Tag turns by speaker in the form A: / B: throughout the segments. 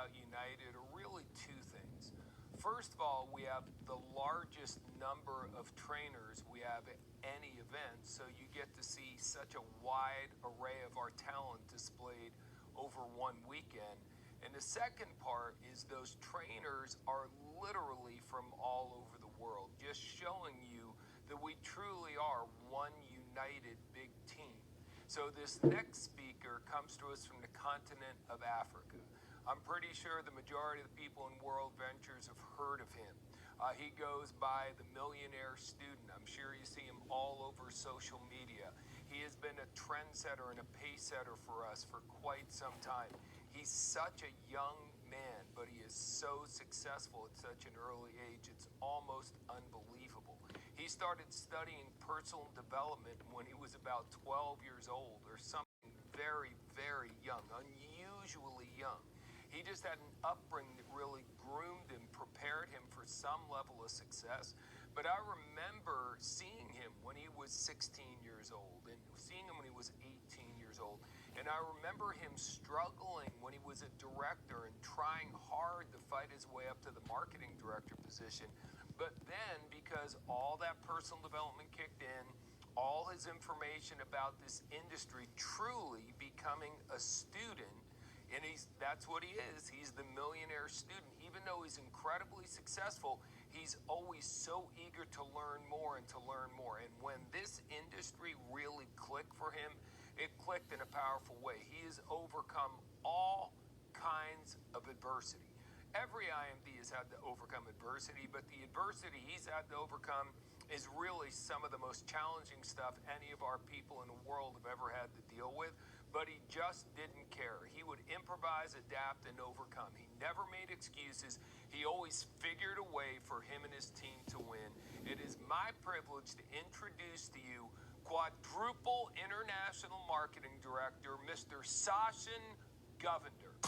A: about United are really two things. First of all, we have the largest number of trainers we have at any event, so you get to see such a wide array of our talent displayed over one weekend. And the second part is those trainers are literally from all over the world, just showing you that we truly are one united big team. So this next speaker comes to us from the continent of Africa. I'm pretty sure the majority of the people in World Ventures have heard of him. He goes by the Millionaire Student. I'm sure you see him all over social media. He has been a trendsetter and a pace setter for us for quite some time. He's such a young man, but he is so successful at such an early age, it's almost unbelievable. He started studying personal development when he was about 12 years old or something very, very young, unusually young. He just had an upbringing that really groomed him, prepared him for some level of success. But I remember seeing him when he was 16 years old and seeing him when he was 18 years old. And I remember him struggling when he was a director and trying hard to fight his way up to the marketing director position. But then, because all that personal development kicked in, all his information about this industry, truly becoming a student, and that's what he is. He's the millionaire student. Even though he's incredibly successful, he's always so eager to learn more and to learn more. And when this industry really clicked for him, it clicked in a powerful way. He has overcome all kinds of adversity. Every IMD has had to overcome adversity, but the adversity he's had to overcome is really some of the most challenging stuff any of our people in the world have ever had to deal with, but he just didn't care. He would improvise, adapt, and overcome. He never made excuses. He always figured a way for him and his team to win. It is my privilege to introduce to you quadruple international marketing director, Mr. Sashin Goverder.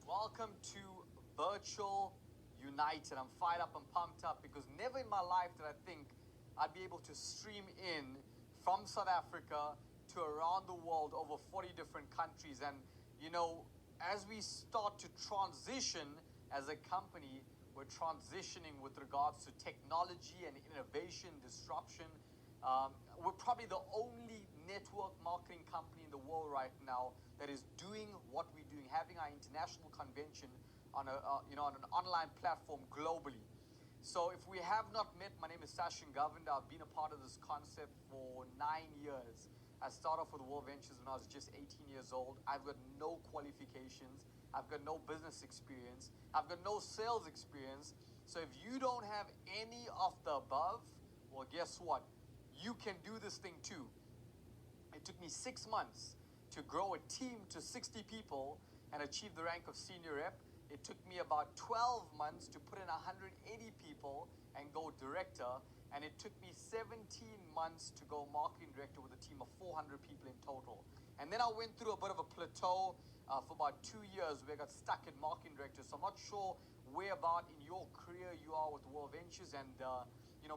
B: Welcome to Virtual United. I'm fired up and pumped up because never in my life did I think I'd be able to stream in from South Africa to around the world, over 40 different countries. And you know, as we start to transition as a company, we're transitioning with regards to technology and innovation, disruption. We're probably the only network marketing company in the world right now that is doing what we're doing, having our international convention on on an online platform globally. So if we have not met, my name is Sashin Goverder. I've been a part of this concept for 9 years. I started off with World Ventures when I was just 18 years old. I've got no qualifications. I've got no business experience. I've got no sales experience. So if you don't have any of the above, well, guess what? You can do this thing too. It took me 6 months to grow a team to 60 people and achieve the rank of senior rep. It took me about 12 months to put in 180 people and go director. And it took me 17 months to go marketing director with a team of 400 people in total. And then I went through a bit of a plateau for about 2 years where I got stuck in marketing director. So I'm not sure where about in your career you are with World Ventures, and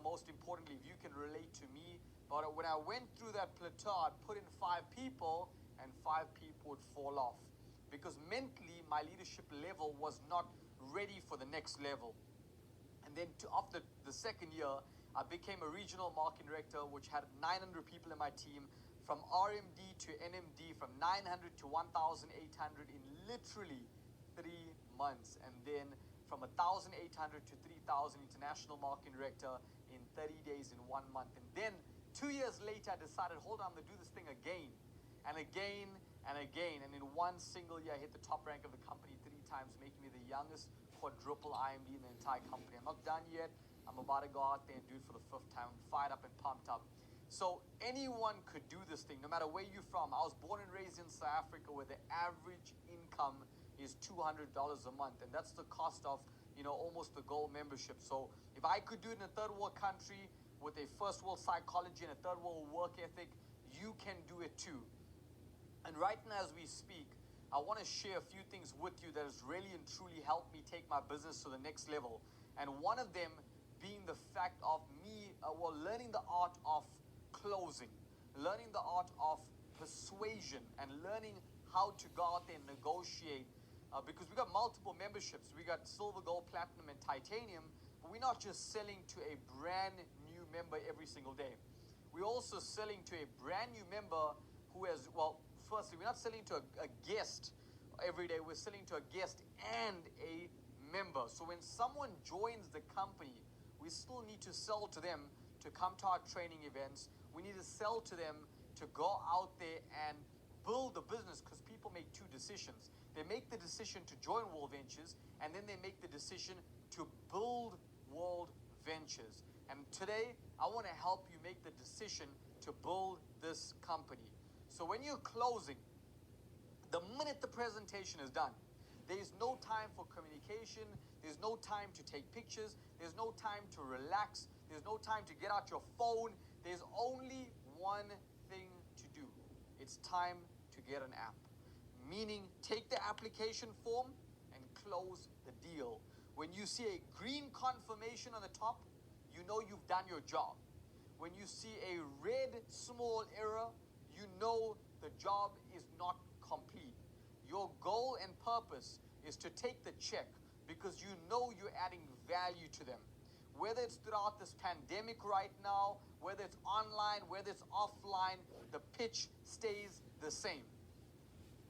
B: most importantly, if you can relate to me. But when I went through that plateau, I'd put in 5 people and 5 people would fall off because mentally my leadership level was not ready for the next level. And then after the second year, I became a regional marketing director, which had 900 people in my team, from RMD to NMD, from 900 to 1,800 in literally 3 months. And then from 1,800 to 3,000 international marketing director in 30 days in 1 month. And then 2 years later, I decided, hold on, I'm going to do this thing again and again and again. And in one single year, I hit the top rank of the company 3 times, making me the youngest quadruple IMD in the entire company. I'm not done yet. I'm about to go out there and do it for the 5th time. I'm fired up and pumped up. So anyone could do this thing, no matter where you're from. I was born and raised in South Africa, where the average income is $200 a month. And that's the cost of, almost the gold membership. So if I could do it in a third world country with a first world psychology and a third world work ethic, you can do it too. And right now as we speak, I want to share a few things with you that has really and truly helped me take my business to the next level. And one of them being the fact of me, learning the art of closing, learning the art of persuasion, and learning how to go out there and negotiate. Because we got multiple memberships. We got silver, gold, platinum, and titanium. But we're not just selling to a brand new member every single day. We're also selling to a brand new member who has, firstly, we're not selling to a guest every day. We're selling to a guest and a member. So when someone joins the company, we still need to sell to them to come to our training events. We need to sell to them to go out there and build a business, because people make two decisions. They make the decision to join World Ventures, and then they make the decision to build World Ventures. And today, I want to help you make the decision to build this company. So when you're closing, the minute the presentation is done, there is no time for communication. There's no time to take pictures. There's no time to relax. There's no time to get out your phone. There's only one thing to do. It's time to get an app. Meaning, take the application form and close the deal. When you see a green confirmation on the top, you know you've done your job. When you see a red small error, you know the job is not complete. Your goal and purpose is to take the check because you know you're adding value to them. Whether it's throughout this pandemic right now, whether it's online, whether it's offline, the pitch stays the same.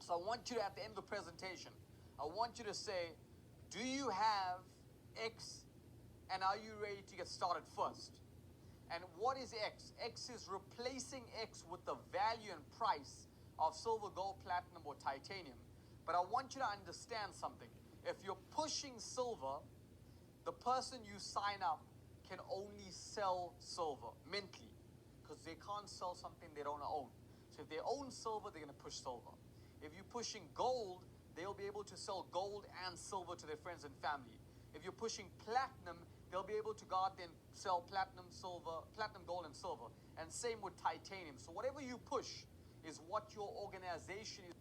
B: So I want you to, at the end of the presentation, I want you to say, do you have X and are you ready to get started first? And what is X? X is replacing X with the value and price of silver, gold, platinum, or titanium. But I want you to understand something. If you're pushing silver, the person you sign up can only sell silver mentally, because they can't sell something they don't own. So if they own silver, they're going to push silver. If you're pushing gold, they'll be able to sell gold and silver to their friends and family. If you're pushing platinum, they'll be able to go out there and sell platinum, gold, and silver. And same with titanium. So whatever you push is what your organization is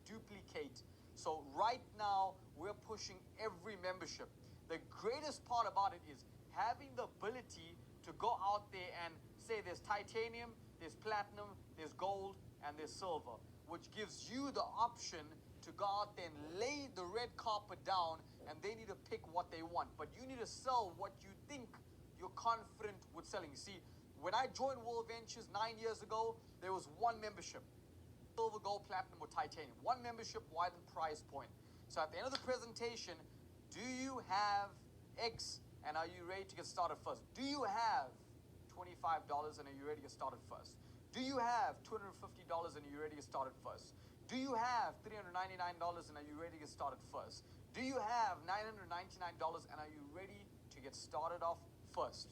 B: duplicate. So right now, we're pushing every membership. The greatest part about it is having the ability to go out there and say there's titanium, there's platinum, there's gold, and there's silver, which gives you the option to go out there and lay the red carpet down, and they need to pick what they want. But you need to sell what you think you're confident with selling. You see, when I joined World Ventures 9 years ago, there was one membership. Silver, gold, platinum, or titanium. One membership, wide and price point. So at the end of the presentation, do you have X and are you ready to get started first? Do you have $25 and are you ready to get started first? Do you have $250 and are you ready to get started first? Do you have $399 and are you ready to get started first? Do you have $999 and are you ready to get started off first?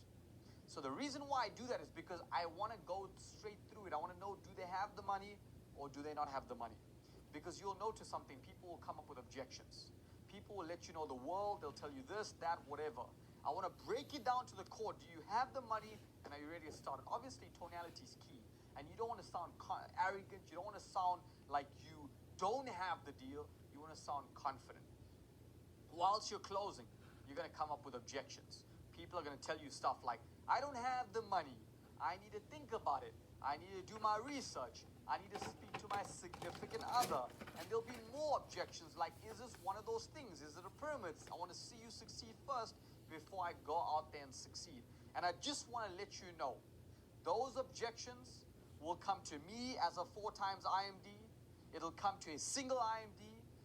B: So the reason why I do that is because I want to go straight through it. I want to know, do they have the money or do they not have the money? Because you'll notice something, people will come up with objections. People will let you know the world, they'll tell you this, that, whatever. I want to break it down to the core. Do you have the money and are you ready to get started? Obviously, tonality is key. And you don't want to sound arrogant. You don't want to sound like you don't have the deal. You want to sound confident. Whilst you're closing, you're going to come up with objections. People are going to tell you stuff like, I don't have the money. I need to think about it. I need to do my research. I need to speak to my significant other. And there'll be more objections like, is this one of those things? Is it a pyramid? I want to see you succeed first before I go out there and succeed. And I just want to let you know, those objections will come to me as a 4 times IMD. It'll come to a single IMD.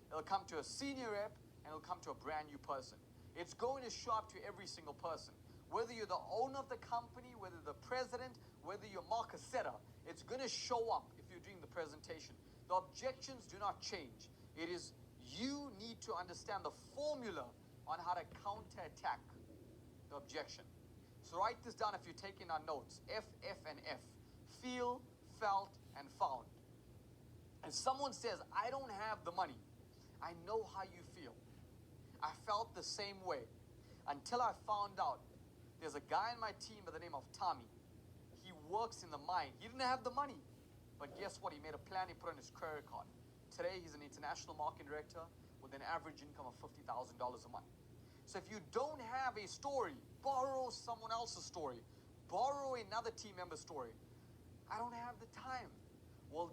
B: It'll come to a senior rep, and it'll come to a brand new person. It's going to show up to every single person. Whether you're the owner of the company, whether the president, whether you're Marcus Setter, it's going to show up if you're doing the presentation. The objections do not change. It is you need to understand the formula on how to counterattack the objection. So write this down if you're taking our notes. F, F, and F. Feel, felt, and found. If someone says, I don't have the money, I know how you feel. I felt the same way until I found out there's a guy in my team by the name of Tommy. He works in the mine. He didn't have the money, but guess what? He made a plan. He put on his credit card. Today, he's an international marketing director with an average income of $50,000 a month. So if you don't have a story, borrow someone else's story. Borrow another team member's story. I don't have the time. Well,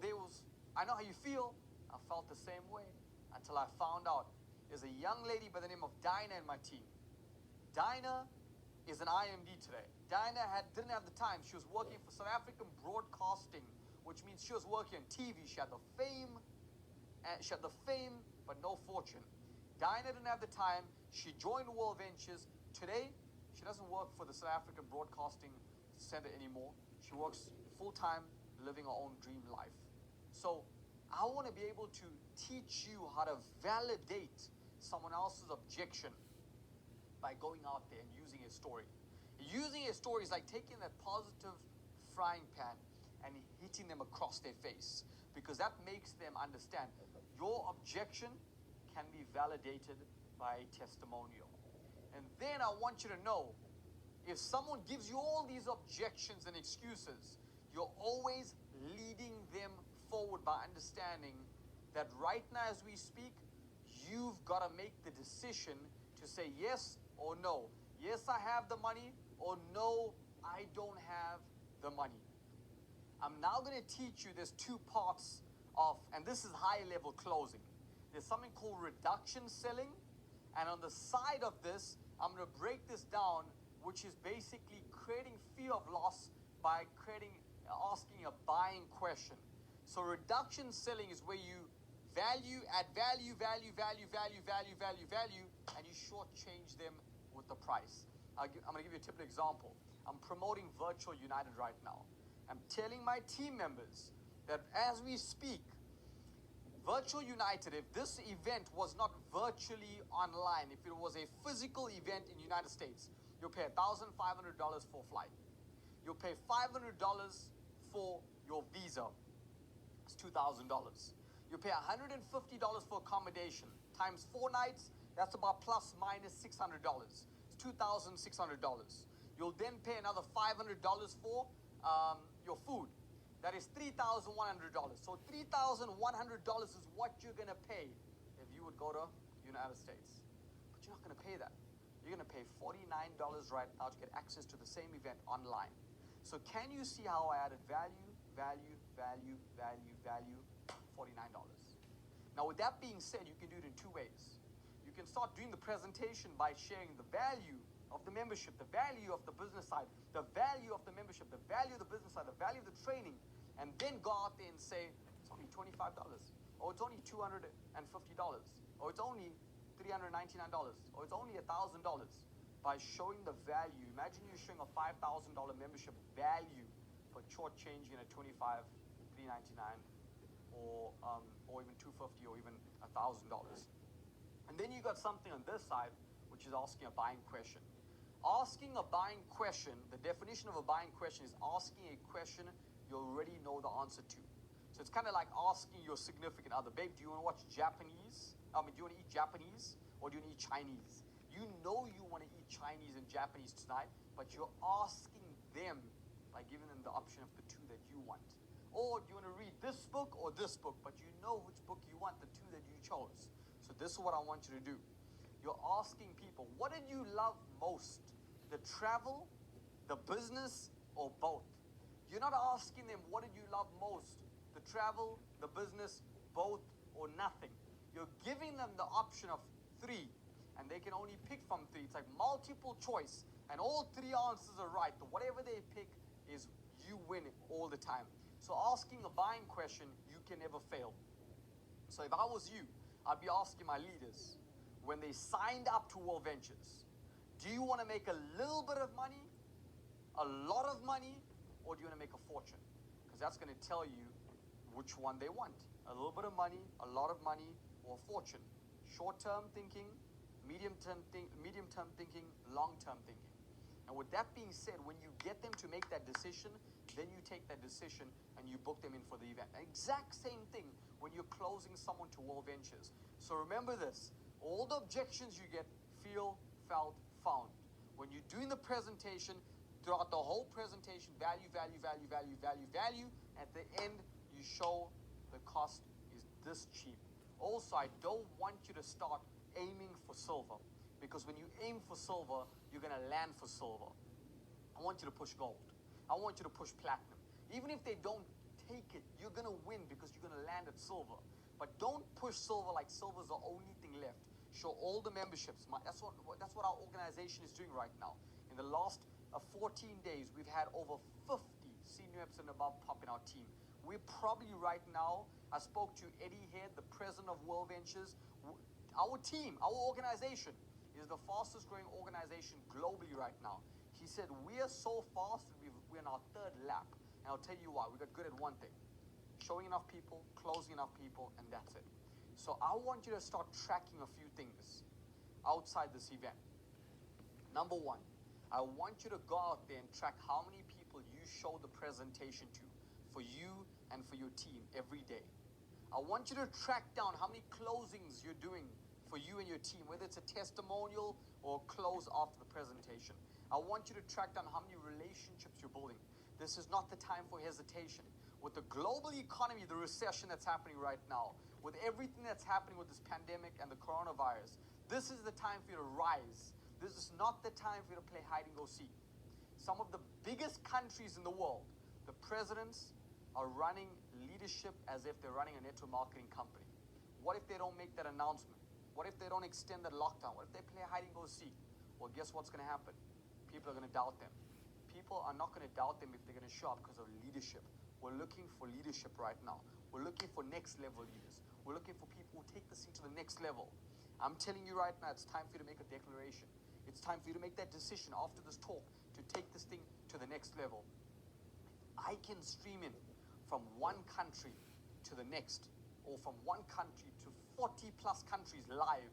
B: I know how you feel. I felt the same way until I found out there's a young lady by the name of Dinah in my team. Dinah is an IMD today. Dinah didn't have the time. She was working for South African Broadcasting, which means she was working on TV. She had the fame, but no fortune. Dinah didn't have the time. She joined World Ventures. Today, she doesn't work for the South African Broadcasting Center anymore. She works full-time, living her own dream life. So I want to be able to teach you how to validate someone else's objection by going out there and using a story. Using a story is like taking that positive frying pan and hitting them across their face, because that makes them understand your objection can be validated by a testimonial. And then I want you to know, if someone gives you all these objections and excuses, you're always leading them forward by understanding that right now as we speak, you've got to make the decision to say yes or no. Yes, I have the money, or no, I don't have the money. I'm now going to teach you, there's two parts of, and this is high level closing. There's something called reduction selling, and on the side of this, I'm going to break this down, which is basically creating fear of loss by asking a buying question. So reduction selling is where you add value, and you shortchange them with the price. I'm going to give you a typical example. I'm promoting Virtual United right now. I'm telling my team members that as we speak, Virtual United, if this event was not virtually online, if it was a physical event in the United States, you'll pay $1,500 for a flight. You'll pay $500 for your visa. It's $2,000. You'll pay $150 for accommodation. Times 4 nights, that's about plus minus $600. It's $2,600. You'll then pay another $500 for your food. That is $3,100. So $3,100 is what you're going to pay if you would go to United States. But you're not going to pay that. You're going to pay $49 right now to get access to the same event online. So can you see how I added value, $49. Now with that being said, you can do it in two ways. You can start doing the presentation by sharing the value of the membership, the value of the business side, the value of the membership, the value of the business side, the value of the training, and then go out there and say, it's only $25, or it's only $250, or it's only $399, or it's only $1,000. By showing the value, imagine you're showing a $5,000 membership value for shortchanging at $25, $399, or even $250, or even $1,000. And then you got something on this side, which is asking a buying question. Asking a buying question, the definition of a buying question is asking a question you already know the answer to. So it's kind of like asking your significant other, babe, do you want to watch Japanese? Do you want to eat Japanese, or do you want to eat Chinese? You know you want to eat Chinese and Japanese tonight, but you're asking them by giving them the option of the two that you want. Or do you want to read this book or this book, but you know which book you want, the two that you chose. So this is what I want you to do. You're asking people, what did you love most? The travel, the business, or both? You're not asking them, what did you love most? The travel, the business, both, or nothing. You're giving them the option of 3, and they can only pick from 3. It's like multiple choice, and all 3 answers are right. Whatever they pick is you win it all the time. So asking a buying question, you can never fail. So if I was you, I'd be asking my leaders, when they signed up to World Ventures, do you want to make a little bit of money, a lot of money, or do you want to make a fortune? Because that's going to tell you which one they want. A little bit of money, a lot of money, or a fortune. Short-term thinking, medium-term thinking, long-term thinking. And with that being said, when you get them to make that decision, then you take that decision and you book them in for the event. Exact same thing when you're closing someone to World Ventures. So remember this, all the objections you get, feel, felt, found. When you're doing the presentation, throughout the whole presentation, value. At the end, you show the cost is this cheap. Also, I don't want you to start aiming for silver. because when you aim for silver, you're going to land for silver. I want you to push gold. I want you to push platinum. Even if they don't take it, you're going to win because you're going to land at silver. But don't push silver like silver's the only thing left. Show all the memberships. That's what our organization is doing right now. In the last 14 days, we've had over 50 senior reps and above pop in our team. We're probably right now, I spoke to Eddie Head, the president of World Ventures. Our team, our organization is the fastest growing organization globally right now. He said, we are so fast that we're in our third lap. And I'll tell you why. We got good at one thing. Showing enough people, closing enough people, and that's it. So I want you to start tracking a few things outside this event. Number one, I want you to go out there and track how many people you show the presentation to for you and for your team every day. I want you to track down how many closings you're doing for you and your team, whether it's a testimonial or a close after the presentation. I want you to track down how many relationships you're building. This is not the time for hesitation. With the global economy, the recession that's happening right now, with everything that's happening with this pandemic and the coronavirus, this is the time for you to rise. This is not the time for you to play hide and go seek. Some of the biggest countries in the world, the presidents are running leadership as if they're running a network marketing company. What if they don't make that announcement? What if they don't extend that lockdown? What if they play hide and go seek? Well, guess what's going to happen? People are going to doubt them. People are not going to doubt them if they're going to show up because of leadership. We're looking for leadership right now. We're looking for next level leaders. We're looking for people who take this thing to the next level. I'm telling you right now, it's time for you to make a declaration. It's time for you to make that decision after this talk to take this thing to the next level. I can stream in from one country to the next, or from one country to 40 plus countries live.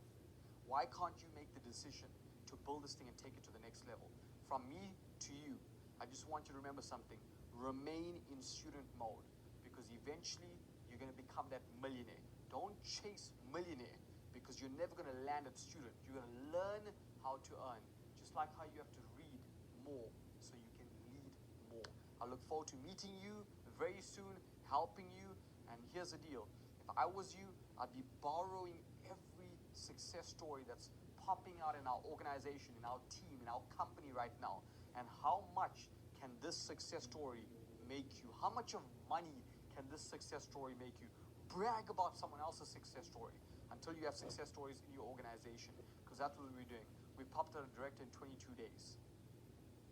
B: Why can't you make the decision to build this thing and take it to the next level? From me to you, I just want you to remember something. Remain in student mode, because eventually you're going to become that millionaire. Don't chase millionaire, because you're never going to land at student. You're going to learn how to earn, just like how you have to read more so you can lead more. I look forward to meeting you very soon, helping you. And here's the deal. If I was you, I'd be borrowing every success story that's popping out in our organization, in our team, in our company right now. And how much can this success story make you? How much of money can this success story make you? Brag about someone else's success story until you have success stories in your organization, because that's what we're doing. We popped out a director in 22 days.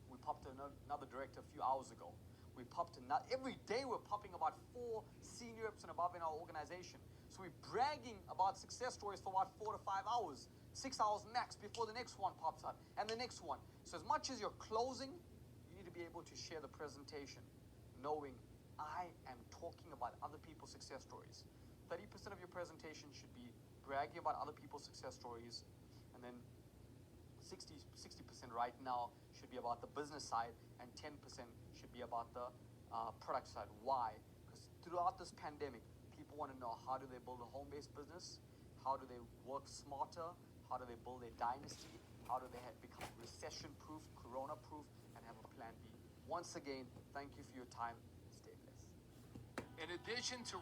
B: We popped another director a few hours ago. We popped another, every day we're popping about 4 senior reps and above in our organization. So we're bragging about success stories for about 4 to 5 hours, 6 hours max before the next one pops up and the next one. So as much as you're closing, you need to be able to share the presentation, knowing I am talking about other people's success stories. 30% of your presentation should be bragging about other people's success stories, and then 60% right now should be about the business side, and 10% should be about the product side. Why? Because throughout this pandemic, people want to know, how do they build a home-based business? How do they work smarter? How do they build a dynasty? How do they become recession-proof, corona-proof, and have a plan B? Once again, thank you for your time. Stay blessed.
A: In addition to